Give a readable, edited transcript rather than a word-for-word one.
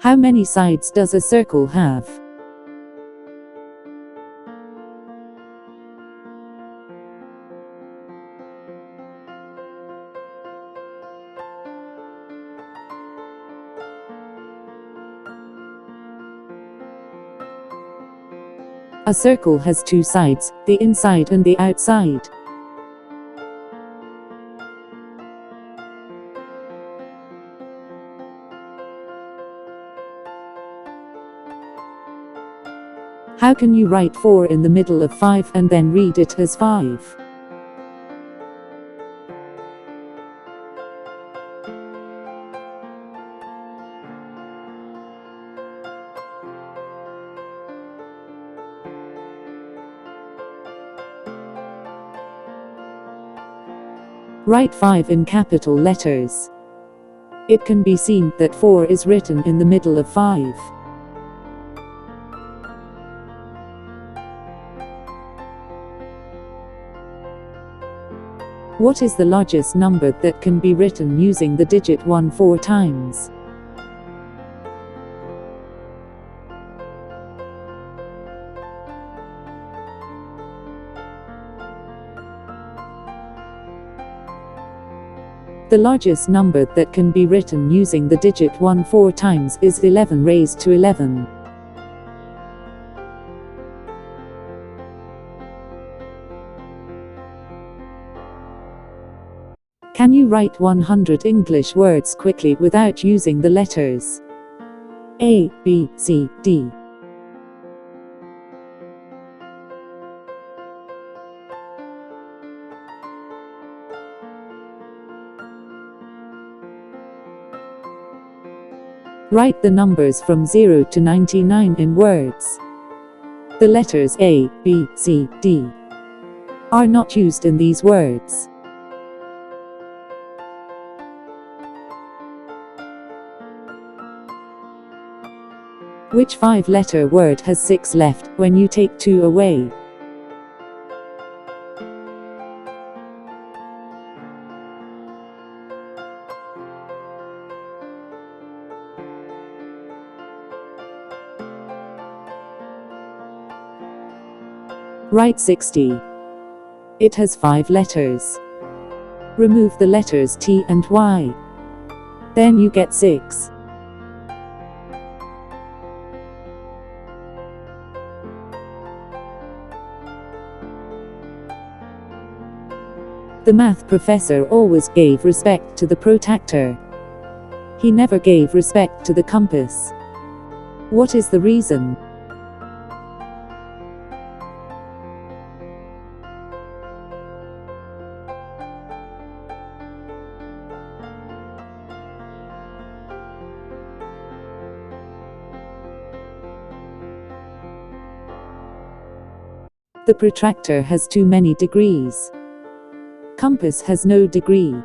How many sides does a circle have? A circle has two sides, the inside and the outside. How can you write 4 in the middle of 5 and then read it as 5? Write 5 in capital letters. It can be seen that 4 is written in the middle of 5. What is the largest number that can be written using the digit 1 4 times? The largest number that can be written using the digit 1 4 times is 11 raised to 11. Can you write 100 English words quickly without using the letters A, B, C, D? Write the numbers from 0 to 99 in words. The letters A, B, C, D are not used in these words. Which 5-letter word has 6 left when you take 2 away? Write 60. It has 5 letters. Remove the letters T and Y. Then you get 6. The math professor always gave respect to the protractor. He never gave respect to the compass. What is the reason? The protractor has too many degrees. Compass has no degree.